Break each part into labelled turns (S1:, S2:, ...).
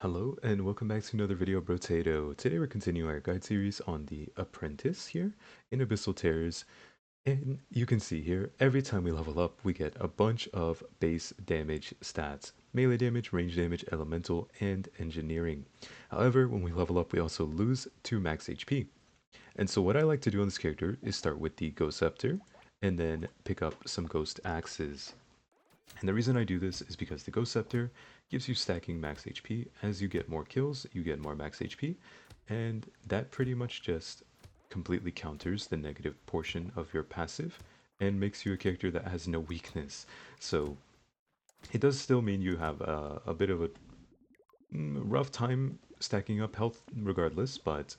S1: Hello and welcome back to another video of Brotato. Today we're continuing our guide series on the Apprentice here in Abyssal Terrors. And you can see here, every time we level up, we get a bunch of base damage stats. Melee damage, range damage, elemental, and engineering. However, when we level up, we also lose 2 max HP. And so what I like to do on this character is start with the Ghost Scepter, and then pick up some Ghost Axes. And the reason I do this is because the Ghost Scepter gives you stacking max HP. As you get more kills, you get more max HP, and that pretty much just completely counters the negative portion of your passive and makes you a character that has no weakness. So it does still mean you have a bit of a rough time stacking up health regardless, but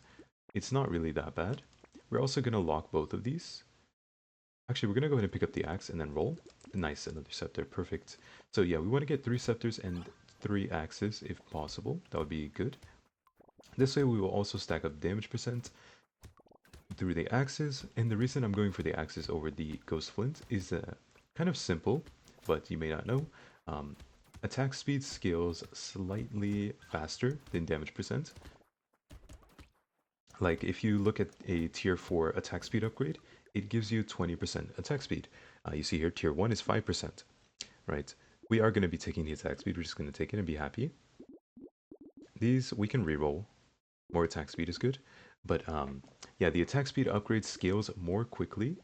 S1: it's not really that bad. We're also going to lock both of these. Actually, we're going to go ahead and pick up the axe and then roll. Nice, another scepter, perfect. So yeah, we want to get 3 scepters and 3 axes if possible. That would be good. This way we will also stack up damage percent through the axes. And the reason I'm going for the axes over the ghost flint is kind of simple, but you may not know. Attack speed scales slightly faster than damage percent. Like if you look at a tier 4 attack speed upgrade, it gives you 20% attack speed. You see here, tier 1 is 5%, right? We are going to be taking the attack speed, we're just going to take it and be happy. These, we can reroll. More attack speed is good. But yeah, the attack speed upgrade scales more quickly.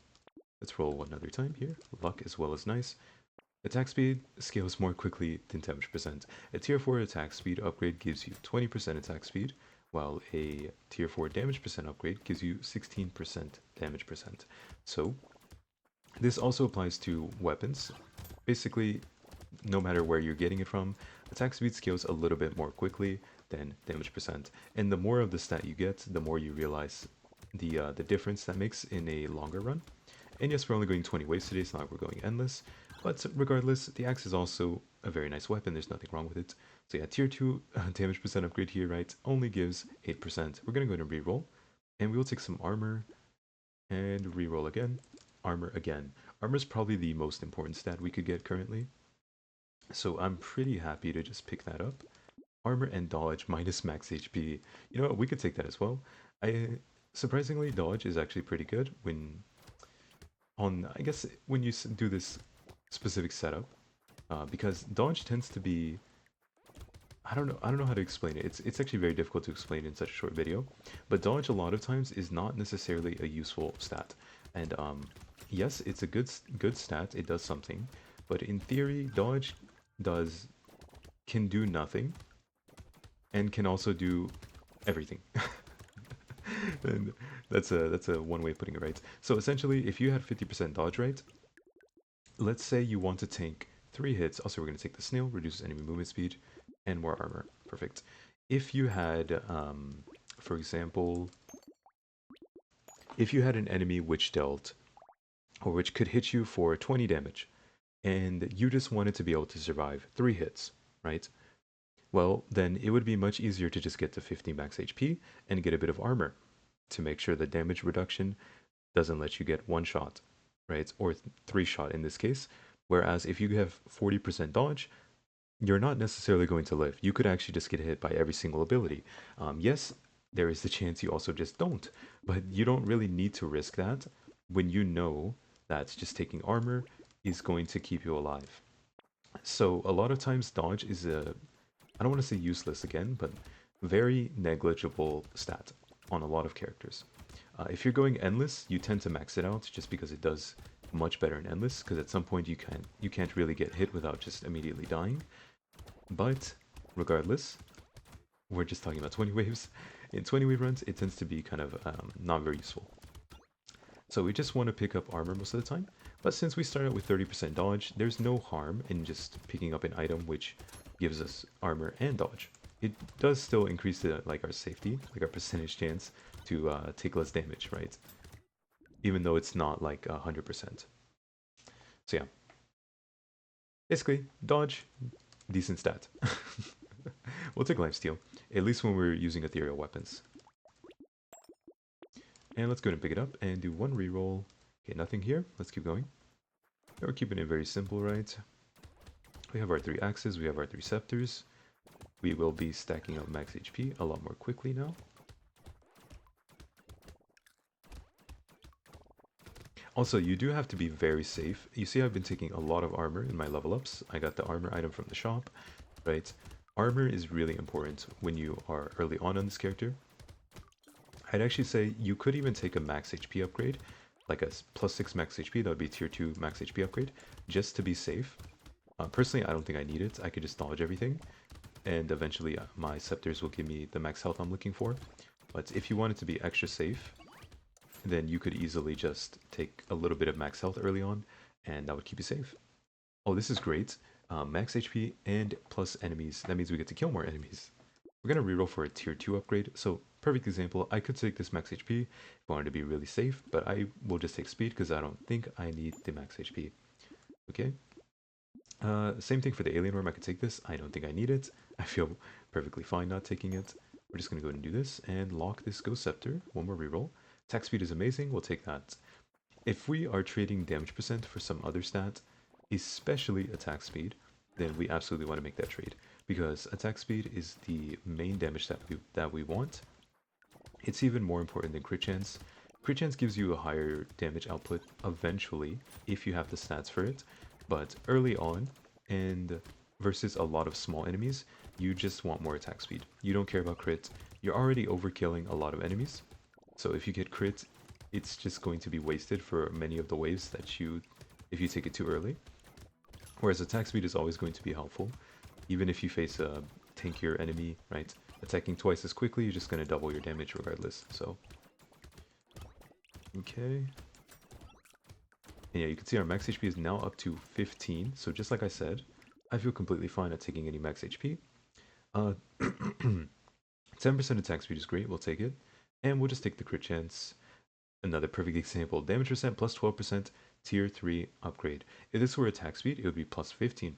S1: Let's roll one other time here. Luck as well as nice. Attack speed scales more quickly than damage percent. A tier 4 attack speed upgrade gives you 20% attack speed, while a tier 4 damage percent upgrade gives you 16% damage percent. So this also applies to weapons. Basically, no matter where you're getting it from, attack speed scales a little bit more quickly than damage percent. And the more of the stat you get, the more you realize the difference that makes in a longer run. And yes, we're only going 20 waves today, it's not like we're going endless. But regardless, the axe is also a very nice weapon, there's nothing wrong with it. So yeah, tier 2 damage percent upgrade here, right, only gives 8%. We're going to go ahead and reroll. And we will take some armor and reroll again. Armor again. Armor is probably the most important stat we could get currently. So I'm pretty happy to just pick that up. Armor and dodge minus max HP. You know what, we could take that as well. Surprisingly, dodge is actually pretty good when I guess when you do this specific setup, because dodge tends to be, I don't know how to explain it. It's actually very difficult to explain in such a short video, but dodge a lot of times is not necessarily a useful stat. And yes, it's a good stat. It does something, but in theory, dodge can do nothing, and can also do everything. And that's a one way of putting it, right? So essentially, if you had 50% dodge, right? Let's say you want to tank 3 hits. Also, we're going to take the snail, reduces enemy movement speed, and more armor. Perfect. If you had, for example, if you had an enemy which dealt, or which could hit you for 20 damage, and you just wanted to be able to survive 3 hits, right? Well, then it would be much easier to just get to 50 max HP and get a bit of armor to make sure the damage reduction doesn't let you get 1 shot, right? Or 3 shot in this case. Whereas if you have 40% dodge, you're not necessarily going to live. You could actually just get hit by every single ability. Yes, there is the chance you also just don't, but you don't really need to risk that when you know that just taking armor is going to keep you alive. So a lot of times dodge is I don't want to say useless again, but very negligible stat on a lot of characters. If you're going endless, you tend to max it out just because it does much better in endless, because at some point you can't really get hit without just immediately dying. But regardless, we're just talking about 20 waves. In 20 wave runs, it tends to be kind of not very useful. So we just want to pick up armor most of the time. But since we start out with 30% dodge, there's no harm in just picking up an item which gives us armor and dodge. It does still increase like our safety, like our percentage chance to take less damage, right? Even though it's not like 100%. So yeah, basically dodge, decent stat. We'll take lifesteal, at least when we're using ethereal weapons. And let's go ahead and pick it up and do 1 reroll. Okay, nothing here. Let's keep going. We're keeping it very simple, right? We have our 3 axes, we have our 3 scepters. we will be stacking up max HP a lot more quickly now. Also, you do have to be very safe. You see I've been taking a lot of armor in my level ups. I got the armor item from the shop, right? Armor is really important when you are early on this character. I'd actually say you could even take a max HP upgrade, like a +6 max HP, that would be tier 2 max HP upgrade, just to be safe. Personally, I don't think I need it. I could just dodge everything, and eventually my scepters will give me the max health I'm looking for. But if you want it to be extra safe, then you could easily just take a little bit of max health early on, and that would keep you safe. Oh, this is great. Max HP and plus enemies. That means we get to kill more enemies. We're going to reroll for a tier 2 upgrade. So, perfect example, I could take this max HP if I wanted to be really safe, but I will just take speed because I don't think I need the max HP. Okay. Same thing for the alien worm. I could take this. I don't think I need it. I feel perfectly fine not taking it. We're just going to go ahead and do this and lock this Ghost Scepter. One more reroll. Attack speed is amazing. We'll take that. If we are trading damage percent for some other stat, especially attack speed, then we absolutely want to make that trade, because attack speed is the main damage that we want. It's even more important than crit chance. Crit chance gives you a higher damage output eventually if you have the stats for it, but early on and versus a lot of small enemies, you just want more attack speed. You don't care about crit. You're already overkilling a lot of enemies, so if you get crit, it's just going to be wasted for many of the waves that if you take it too early. Whereas attack speed is always going to be helpful. Even if you face a tankier enemy, right? Attacking twice as quickly, you're just going to double your damage regardless. So, okay. And yeah, you can see our max HP is now up to 15. So just like I said, I feel completely fine at taking any max HP. 10% attack speed is great, we'll take it. And we'll just take the crit chance. Another perfect example, damage percent plus 12%, tier 3 upgrade. If this were attack speed, it would be plus 15%.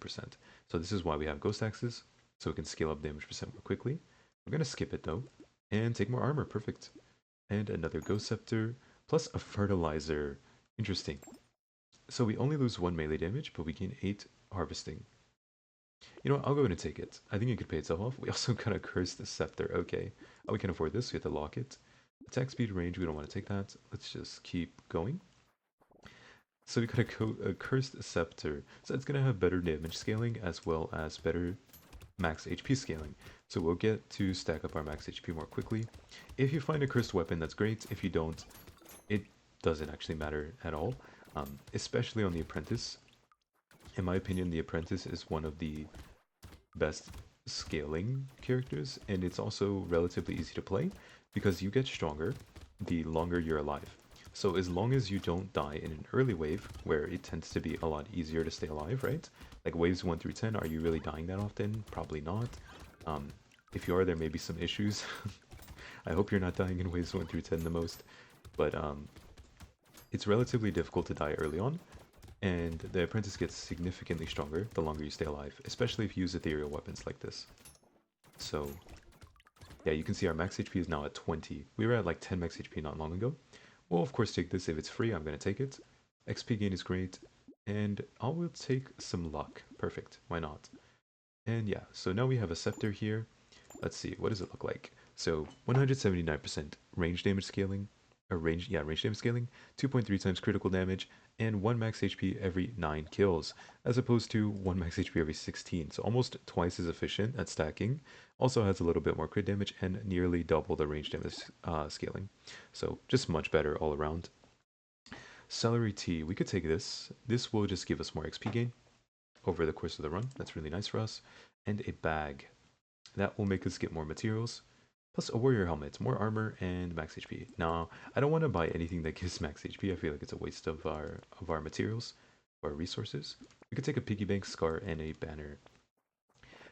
S1: So this is why we have ghost axes, so we can scale up damage percent more quickly. We're going to skip it though, and take more armor, perfect. And another ghost scepter, plus a fertilizer. Interesting. So we only lose 1 melee damage, but we gain 8 harvesting. You know what, I'll go ahead and take it. I think it could pay itself off. We also got a cursed scepter, okay. Oh, we can afford this, we have to lock it. Attack speed range, we don't want to take that. Let's just keep going. So we got a cursed scepter. So it's going to have better damage scaling as well as better max HP scaling. So we'll get to stack up our max HP more quickly. If you find a cursed weapon, that's great. If you don't, it doesn't actually matter at all. Especially on the Apprentice. In my opinion, the Apprentice is one of the best scaling characters, and it's also relatively easy to play because you get stronger the longer you're alive. So as long as you don't die in an early wave, where it tends to be a lot easier to stay alive, right? Like waves 1 through 10, are you really dying that often? Probably not. If you are, there may be some issues. I hope you're not dying in waves 1 through 10 the most. But it's relatively difficult to die early on, and the Apprentice gets significantly stronger the longer you stay alive, especially if you use ethereal weapons like this. So yeah, you can see our max HP is now at 20. We were at like 10 max HP not long ago. We'll of course take this. If it's free, I'm going to take it. XP gain is great, and I will take some luck. Perfect, why not? And yeah, so now we have a scepter here. Let's see, what does it look like? So 179% range damage scaling, or range damage scaling, 2.3 times critical damage, and 1 max HP every 9 kills, as opposed to 1 max HP every 16, so almost twice as efficient at stacking. Also has a little bit more crit damage and nearly double the range damage scaling, so just much better all around. Celery tea, we could take this. This will just give us more XP gain over the course of the run. That's really nice for us. And a bag. That will make us get more materials. Plus a warrior helmet, more armor, and max HP. Now, I don't want to buy anything that gives max HP. I feel like it's a waste of our materials, our resources. We could take a piggy bank, scar, and a banner.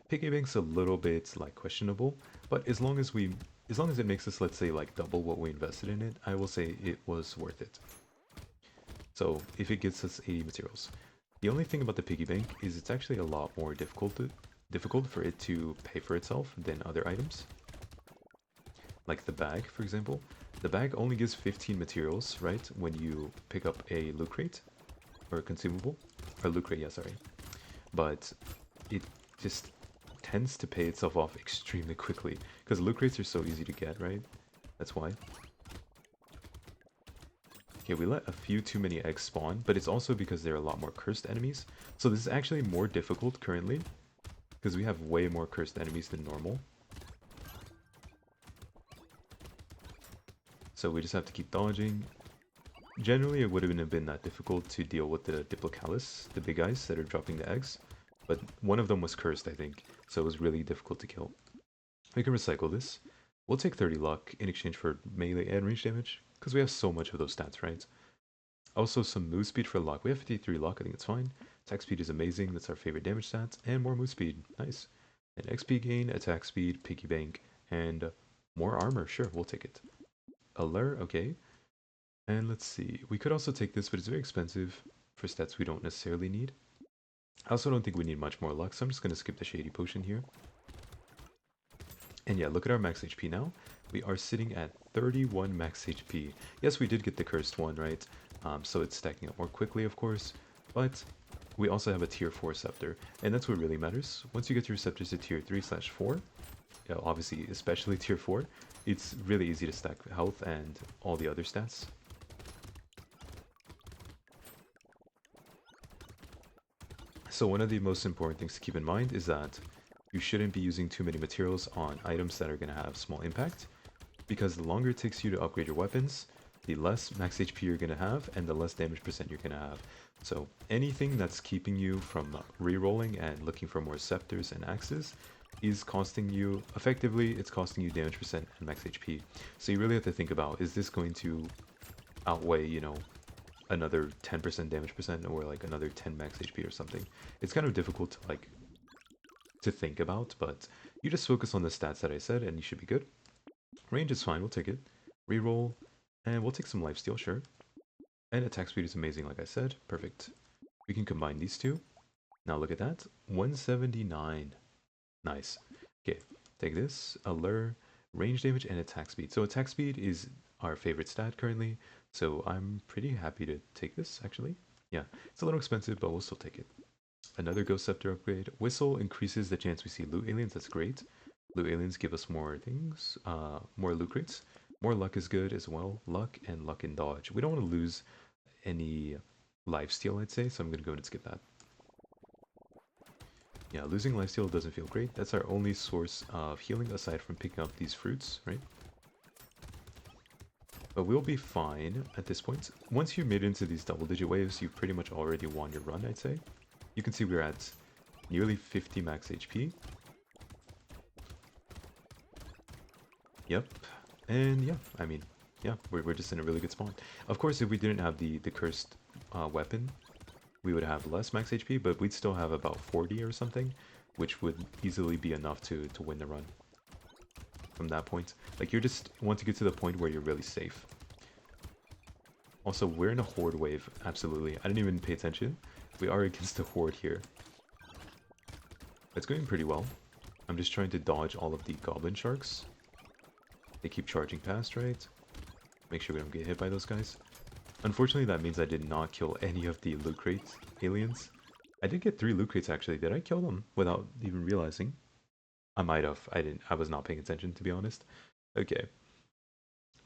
S1: Piggy bank's a little bit like questionable, but as long as it makes us, let's say, like double what we invested in it, I will say it was worth it. So if it gets us 80 materials. The only thing about the piggy bank is it's actually a lot more difficult for it to pay for itself than other items. Like the bag, for example. The bag only gives 15 materials, right, when you pick up a loot crate, or a consumable, or loot crate, yeah, sorry. But it just tends to pay itself off extremely quickly because loot crates are so easy to get, right? That's why. Okay, we let a few too many eggs spawn, but it's also because there are a lot more cursed enemies. So this is actually more difficult currently because we have way more cursed enemies than normal. So we just have to keep dodging. Generally, it wouldn't have been that difficult to deal with the Diplocalus, the big guys that are dropping the eggs. But one of them was cursed, I think, so it was really difficult to kill. We can recycle this. We'll take 30 luck in exchange for melee and range damage, because we have so much of those stats, right? Also, some move speed for luck. We have 53 luck, I think it's fine. Attack speed is amazing, that's our favorite damage stats, and more move speed, nice. And XP gain, attack speed, piggy bank, and more armor, sure, we'll take it. Allure, okay. And let's see, we could also take this, but it's very expensive for stats we don't necessarily need. I also don't think we need much more luck, so I'm just going to skip the Shady Potion here. And yeah, look at our max HP now. We are sitting at 31 max HP. Yes, we did get the cursed one, right? So it's stacking up more quickly, of course. But we also have a tier 4 scepter, and that's what really matters. Once you get your scepters to tier 3/4, yeah, obviously, especially tier 4, it's really easy to stack health and all the other stats. So one of the most important things to keep in mind is that you shouldn't be using too many materials on items that are going to have small impact, because the longer it takes you to upgrade your weapons, the less max HP you're going to have and the less damage percent you're going to have. So anything that's keeping you from re-rolling and looking for more scepters and axes is costing you, effectively, it's costing you damage percent and max HP. So you really have to think about, is this going to outweigh, you know, another 10% damage percent or like another 10 max HP or something. It's kind of difficult to like to think about, but you just focus on the stats that I said and you should be good. Range is fine, we'll take it. Reroll, and we'll take some lifesteal, sure. And attack speed is amazing, like I said. Perfect. We can combine these two. Now look at that. 179. Nice. Okay, take this. Allure, range damage, and attack speed. So attack speed is our favorite stat currently. So I'm pretty happy to take this, actually. Yeah, it's a little expensive, but we'll still take it. Another Ghost Scepter upgrade. Whistle increases the chance we see loot aliens. That's great. Loot aliens give us more things, more loot crates. More luck is good as well. Luck and luck and dodge. We don't want to lose any lifesteal, I'd say, so I'm going to go ahead and skip that. Yeah, losing lifesteal doesn't feel great. That's our only source of healing aside from picking up these fruits, right? But we'll be fine at this point. Once you've made it into these double-digit waves, you've pretty much already won your run, I'd say. You can see we're at nearly 50 max HP. Yep. And yeah, I mean, yeah, we're just in a really good spawn. Of course, if we didn't have the cursed weapon, we would have less max HP, but we'd still have about 40 or something, which would easily be enough to win the run. From that point, like you just want to get to the point where you're really safe. Also, we're in a horde wave, absolutely. I didn't even pay attention. We are against the horde here. It's going pretty well. I'm just trying to dodge all of the goblin sharks. They keep charging past, right? Make sure we don't get hit by those guys. Unfortunately, that means I did not kill any of the loot crate aliens. I did get 3 loot crates actually. Did I kill them without even realizing? I might have. I didn't. I was not paying attention, to be honest. Okay.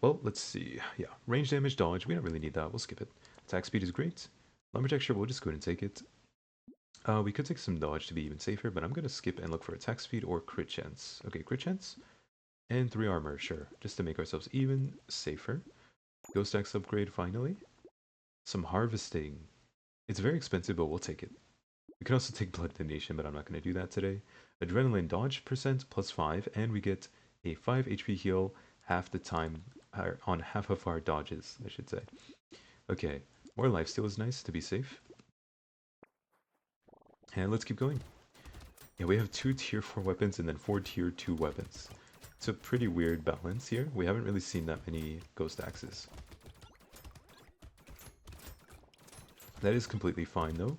S1: Well, let's see. Yeah, range damage, dodge. We don't really need that. We'll skip it. Attack speed is great. Lumberjack, sure, we'll just go ahead and take it. We could take some dodge to be even safer, but I'm going to skip and look for attack speed or crit chance. Okay, crit chance. And 3 armor, sure. Just to make ourselves even safer. Ghost Axe upgrade, finally. Some harvesting. It's very expensive, but we'll take it. We can also take Blood Donation, but I'm not going to do that today. Adrenaline dodge percent +5, and we get a 5 HP heal half the time, on half of our dodges, I should say. Okay, more lifesteal is nice to be safe. And let's keep going. Yeah, we have 2 tier 4 weapons and then 4 tier 2 weapons. It's a pretty weird balance here. We haven't really seen that many Ghost Axes. That is completely fine though.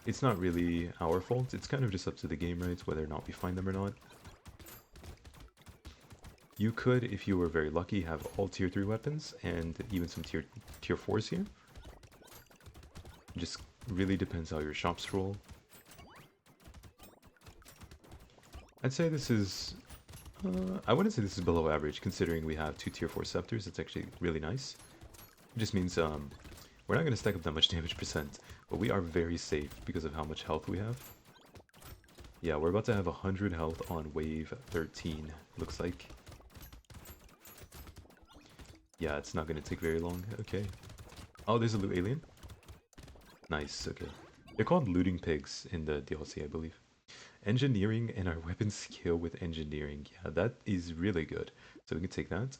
S1: It's not really our fault. It's kind of just up to the game, right? Whether or not we find them or not. You could, if you were very lucky, have all tier 3 weapons and even some tier 4s here. Just really depends how your shops roll. I'd say this is... I wouldn't say this is below average, considering we have two tier 4 scepters. It's actually really nice. It just means we're not going to stack up that much damage percent, but we are very safe because of how much health we have. Yeah, we're about to have 100 health on wave 13, looks like. Yeah, it's not going to take very long. Okay. Oh, there's a loot alien? Nice, okay. They're called looting pigs in the DLC, I believe. Engineering and our weapon skill with engineering. Yeah, that is really good. So we can take that.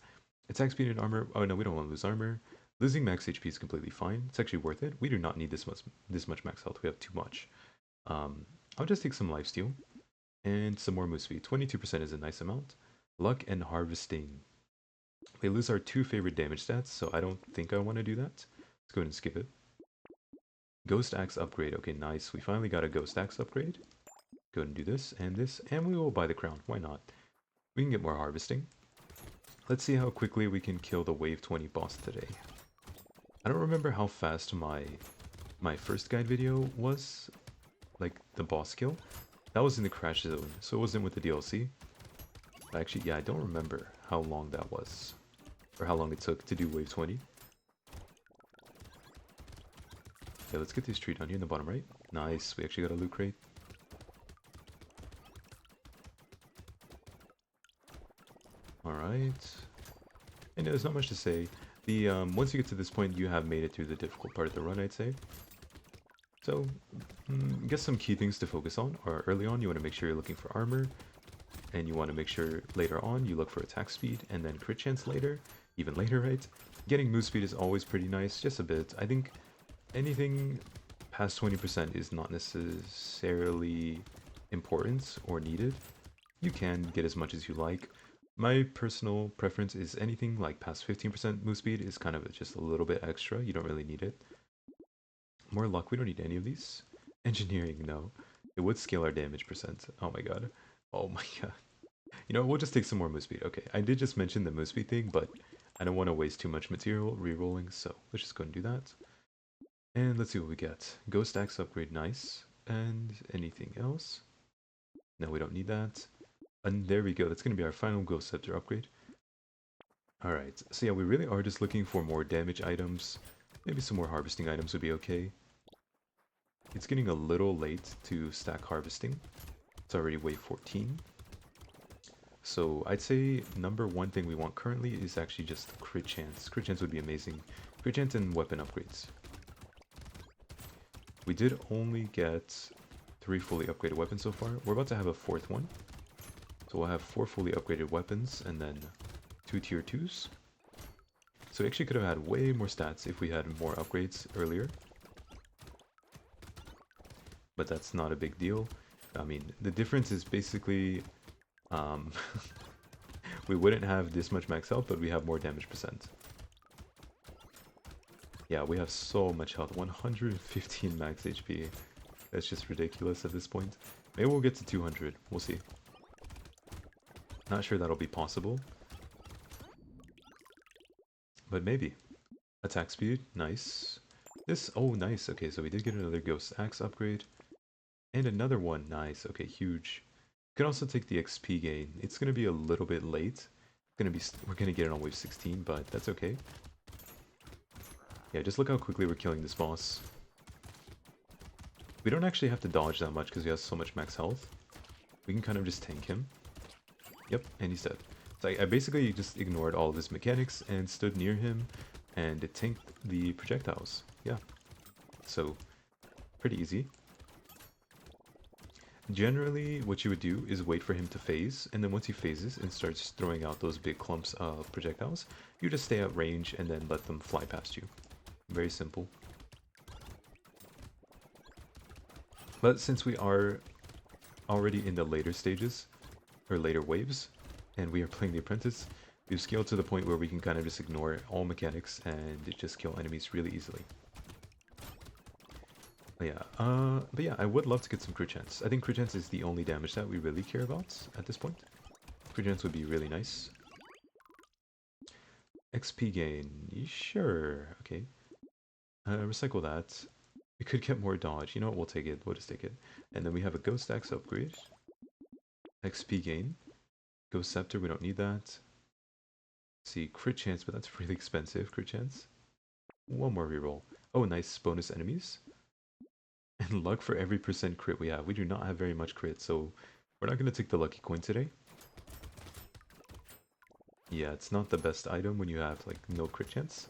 S1: Attack speed and armor. Oh no, we don't want to lose armor. Losing max HP is completely fine. It's actually worth it. We do not need this much max health. We have too much. I'll just take some lifesteal and some more move speed. 22% is a nice amount. Luck and harvesting. We lose our two favorite damage stats, so I don't think I want to do that. Let's go ahead and skip it. Ghost Axe upgrade. Okay, nice. We finally got a Ghost Axe upgrade. Go ahead and do this, and we will buy the crown. Why not? We can get more harvesting. Let's see how quickly we can kill the wave 20 boss today. I don't remember how fast my first guide video was, like the boss kill. That was in the crash zone, so it wasn't with the DLC. Actually, yeah, I don't remember how long that was, or how long it took to do wave 20. Okay, let's get this tree down here in the bottom right. Nice, we actually got a loot crate. Alright. And there's not much to say. The once you get to this point, you have made it through the difficult part of the run, I'd say. So, I guess some key things to focus on are early on, you want to make sure you're looking for armor, and you want to make sure later on you look for attack speed, and then crit chance later, even later, right? Getting move speed is always pretty nice, just a bit. I think anything past 20% is not necessarily important or needed. You can get as much as you like. My personal preference is anything like past 15% move speed is kind of just a little bit extra. You don't really need it. More luck, we don't need any of these. Engineering, no. It would scale our damage percent. Oh my god. Oh my god. You know, we'll just take some more move speed. Okay, I did just mention the move speed thing, but I don't want to waste too much material re-rolling, so let's just go and do that. And let's see what we get. Ghost Axe upgrade, nice. And anything else? No, we don't need that. And there we go, that's going to be our final Ghost Scepter upgrade. Alright, so yeah, we really are just looking for more damage items. Maybe some more harvesting items would be okay. It's getting a little late to stack harvesting. It's already wave 14. So I'd say number one thing we want currently is actually just crit chance. Crit chance would be amazing. Crit chance and weapon upgrades. We did only get 3 fully upgraded weapons so far. We're about to have a 4th one. So we'll have 4 fully upgraded weapons and then 2 tier 2s. So we actually could have had way more stats if we had more upgrades earlier. But that's not a big deal. I mean, the difference is basically we wouldn't have this much max health, but we have more damage percent. Yeah, we have so much health, 115 max HP. That's just ridiculous at this point. Maybe we'll get to 200, we'll see. Not sure that'll be possible. But maybe. Attack speed, nice. This, oh nice, okay, so we did get another Ghost Axe upgrade. And another one, nice, okay, huge. You can also take the XP gain. It's gonna be a little bit late. We're gonna get it on wave 16, but that's okay. Yeah, just look how quickly we're killing this boss. We don't actually have to dodge that much because he has so much max health. We can kind of just tank him. Yep, and he's dead. So I basically just ignored all of his mechanics and stood near him, and it tanked the projectiles. Yeah. So, pretty easy. Generally, what you would do is wait for him to phase, and then once he phases and starts throwing out those big clumps of projectiles, you just stay at range and then let them fly past you. Very simple. But since we are already in the later stages, or later waves, and we are playing the Apprentice, we've scaled to the point where we can kind of just ignore all mechanics and just kill enemies really easily. But yeah, I would love to get some crit chance. I think crit chance is the only damage that we really care about at this point. Crit chance would be really nice. XP gain, sure, okay. Recycle that. We could get more dodge. You know what, we'll take it. We'll just take it. And then we have a Ghost Axe upgrade. XP gain. Ghost Scepter, we don't need that. See, crit chance, but that's really expensive. Crit chance. One more reroll. Oh, nice bonus enemies. And luck for every percent crit we have. We do not have very much crit, so we're not going to take the lucky coin today. Yeah, it's not the best item when you have like no crit chance.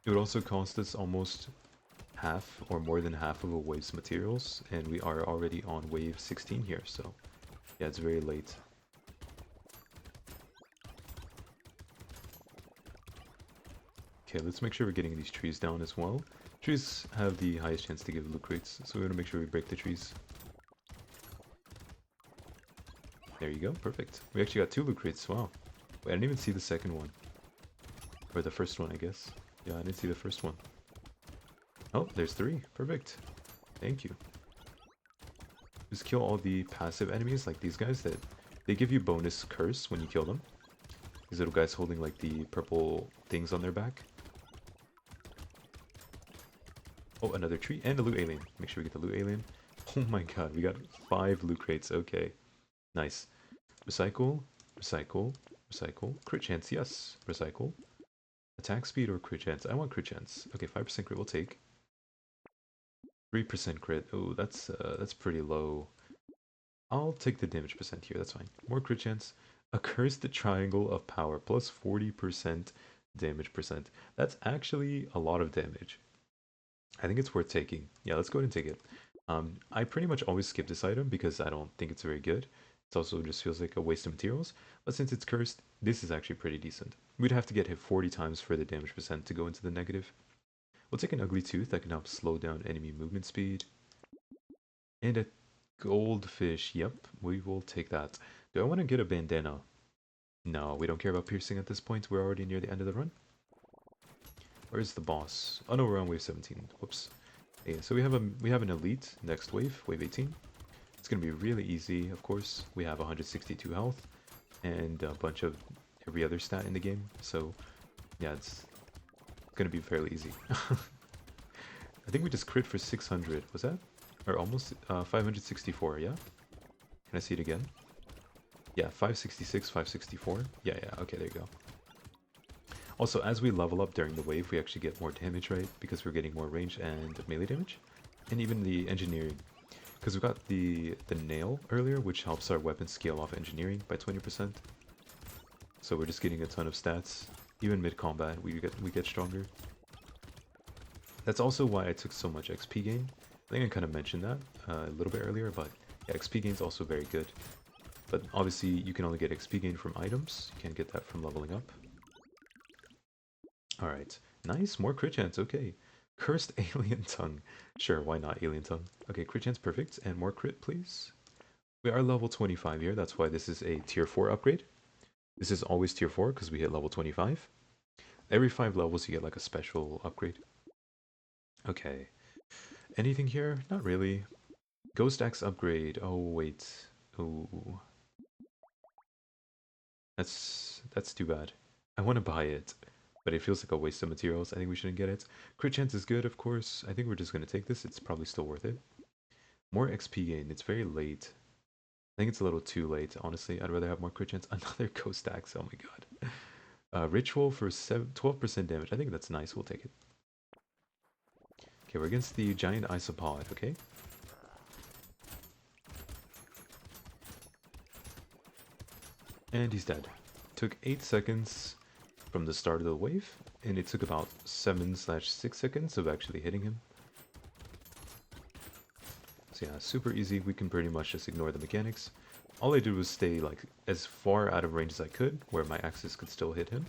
S1: It would also cost us almost half or more than half of a wave's materials, and we are already on wave 16 here, so yeah, it's very late. Okay, let's make sure we're getting these trees down as well. Trees have the highest chance to give loot crates, so we're gonna make sure we break the trees. There you go, perfect. We actually got 2 loot crates, wow. Wait, I didn't even see the second one. Or the first one, I guess. Yeah, I didn't see the first one. Oh, there's 3, perfect. Thank you. Just kill all the passive enemies, like these guys, that they give you bonus curse when you kill them. These little guys holding like the purple things on their back. Oh, another tree, and a loot alien. Make sure we get the loot alien. Oh my god, we got 5 loot crates, okay. Nice. Recycle, recycle, recycle. Crit chance, yes. Recycle. Attack speed or crit chance? I want crit chance. Okay, 5% crit we'll take. 3% crit. Oh, that's pretty low. I'll take the damage percent here, that's fine. More crit chance. Accursed triangle of power, plus 40% damage percent. That's actually a lot of damage. I think it's worth taking. Yeah, let's go ahead and take it. I pretty much always skip this item because I don't think it's very good. It also just feels like a waste of materials. But since it's cursed, this is actually pretty decent. We'd have to get hit 40 times for the damage percent to go into the negative. We'll take an ugly tooth that can help slow down enemy movement speed. And a goldfish. Yep, we will take that. Do I want to get a bandana? No, we don't care about piercing at this point. We're already near the end of the run. Where's the boss? Oh no, we're on wave 17. Whoops. Yeah, so we have an elite next wave, wave 18. It's gonna be really easy, of course. We have 162 health and a bunch of every other stat in the game. So yeah, it's gonna be fairly easy. I think we just crit for 600. Was that? Or almost 564, yeah? Can I see it again? Yeah, 566, 564. Yeah, okay, there you go. Also, as we level up during the wave, we actually get more damage, right? Because we're getting more range and melee damage. And even the engineering. Because we got the nail earlier, which helps our weapon scale off engineering by 20%. So we're just getting a ton of stats. Even mid-combat, we get stronger. That's also why I took so much XP gain. I think I kind of mentioned that a little bit earlier, but yeah, XP gain is also very good. But obviously, you can only get XP gain from items. You can't get that from leveling up. Alright, nice, more crit chance, okay. Cursed alien tongue. Sure, why not alien tongue? Okay, crit chance, perfect. And more crit, please. We are level 25 here, that's why this is a tier 4 upgrade. This is always tier 4 because we hit level 25. Every 5 levels you get like a special upgrade. Okay. Anything here? Not really. Ghost Axe upgrade. Oh, wait. Ooh. That's too bad. I want to buy it, but it feels like a waste of materials. I think we shouldn't get it. Crit chance is good, of course. I think we're just going to take this. It's probably still worth it. More XP gain. It's very late. I think it's a little too late, honestly. I'd rather have more crit chance. Another Ghost Axe. Oh my god. Ritual for 12% damage. I think that's nice. We'll take it. Okay, we're against the giant isopod, okay? And he's dead. Took 8 seconds from the start of the wave, and it took about 7/6 seconds of actually hitting him. So yeah, super easy. We can pretty much just ignore the mechanics. All I did was stay like as far out of range as I could, where my axes could still hit him.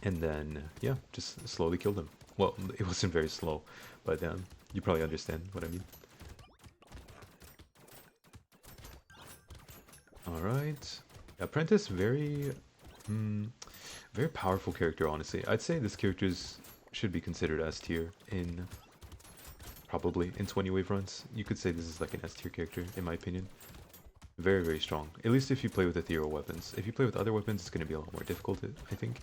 S1: And then, yeah, just slowly killed him. Well, it wasn't very slow, but you probably understand what I mean. Alright. Apprentice, very powerful character, honestly. I'd say this character should be considered S tier in probably in 20 wave runs. You could say this is like an S tier character, in my opinion. Very, very strong. At least if you play with ethereal weapons. If you play with other weapons, it's going to be a lot more difficult, I think.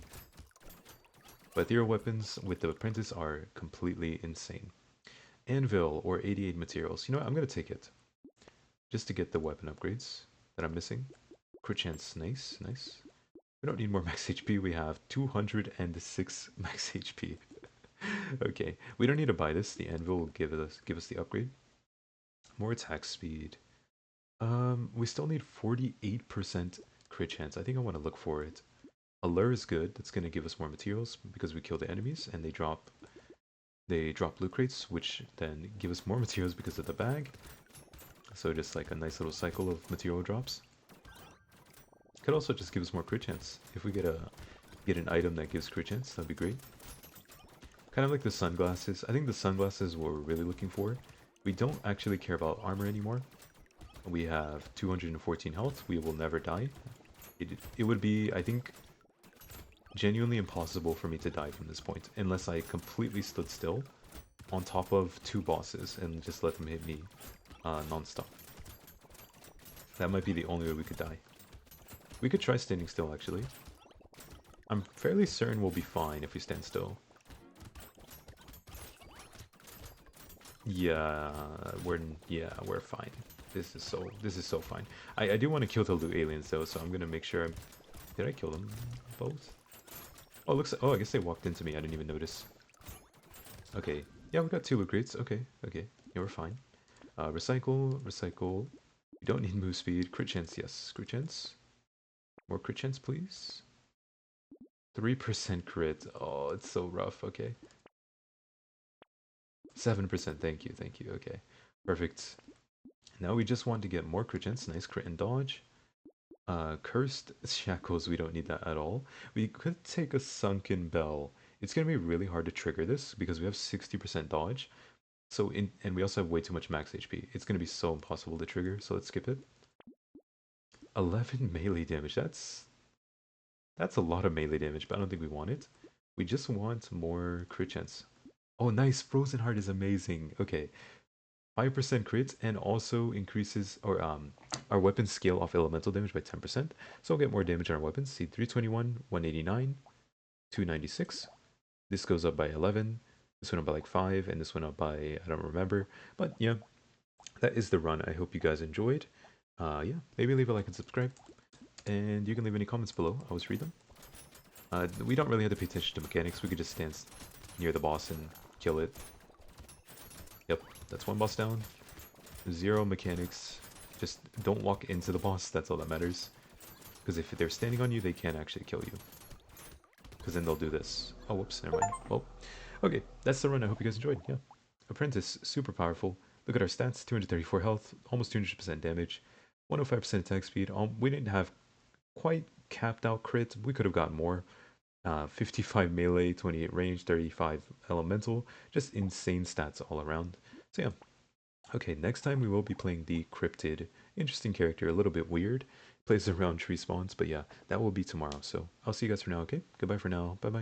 S1: But ethereal weapons with the Apprentice are completely insane. Anvil or 88 materials. You know what? I'm going to take it. Just to get the weapon upgrades that I'm missing. Crit chance. Nice, nice. We don't need more max HP. We have 206 max HP. Okay. We don't need to buy this. The anvil will give us the upgrade. More attack speed. We still need 48% crit chance. I think I want to look for it. Allure is good. That's gonna give us more materials because we kill the enemies and they drop loot crates, which then give us more materials because of the bag. So just like a nice little cycle of material drops. Could also just give us more crit chance. If we get an item that gives crit chance, that'd be great. Kind of like the sunglasses. I think the sunglasses we're really looking for. We don't actually care about armor anymore. We have 214 health. We will never die. It would be, I think, genuinely impossible for me to die from this point unless I completely stood still on top of two bosses and just let them hit me non-stop. That might be the only way we could die. We could try standing still, actually. I'm fairly certain we'll be fine if we stand still. Yeah, we're fine. This is so fine. I do want to kill the loot aliens though, so I'm gonna make sure I'm... Did I kill them both? Oh, I guess they walked into me. I didn't even notice. Okay. Yeah, we got two loot crates. Okay. Yeah, we're fine. Recycle. We don't need move speed. Crit chance, yes. Crit chance. More crit chance, please. 3% crit. Oh, it's so rough. Okay. 7%. Thank you. Okay. Perfect. Now we just want to get more crit chance. Nice crit and dodge. Cursed shackles, we don't need that at all. We could take a sunken bell. It's gonna be really hard to trigger this because we have 60% dodge. And we also have way too much max HP. It's gonna be so impossible to trigger, so let's skip it. 11 melee damage, that's a lot of melee damage, but I don't think we want it. We just want more crit chance. Oh nice, Frozen Heart is amazing. Okay. 5% crits and also increases our weapons scale off elemental damage by 10%. So we'll get more damage on our weapons. See, 321, 189, 296. This goes up by 11. This went up by like 5, and this went up by, I don't remember. But yeah, that is the run. I hope you guys enjoyed. Yeah, maybe leave a like and subscribe. And you can leave any comments below. I always read them. We don't really have to pay attention to mechanics. We could just stand near the boss and kill it. Yep, that's one boss down. 0 mechanics. Just don't walk into the boss, that's all that matters. Because if they're standing on you, they can't actually kill you. Because then they'll do this. Oh, whoops, never mind. Well, okay, that's the run. I hope you guys enjoyed. Yeah. Apprentice, super powerful. Look at our stats, 234 health, almost 200% damage, 105% attack speed. We didn't have quite capped out crit. We could have gotten more. 55 melee, 28 range, 35 elemental. Just insane stats all around. So yeah. Okay, next time we will be playing the Cryptid. Interesting character, a little bit weird. Plays around tree spawns, but yeah, that will be tomorrow. So I'll see you guys for now, okay? Goodbye for now. Bye-bye.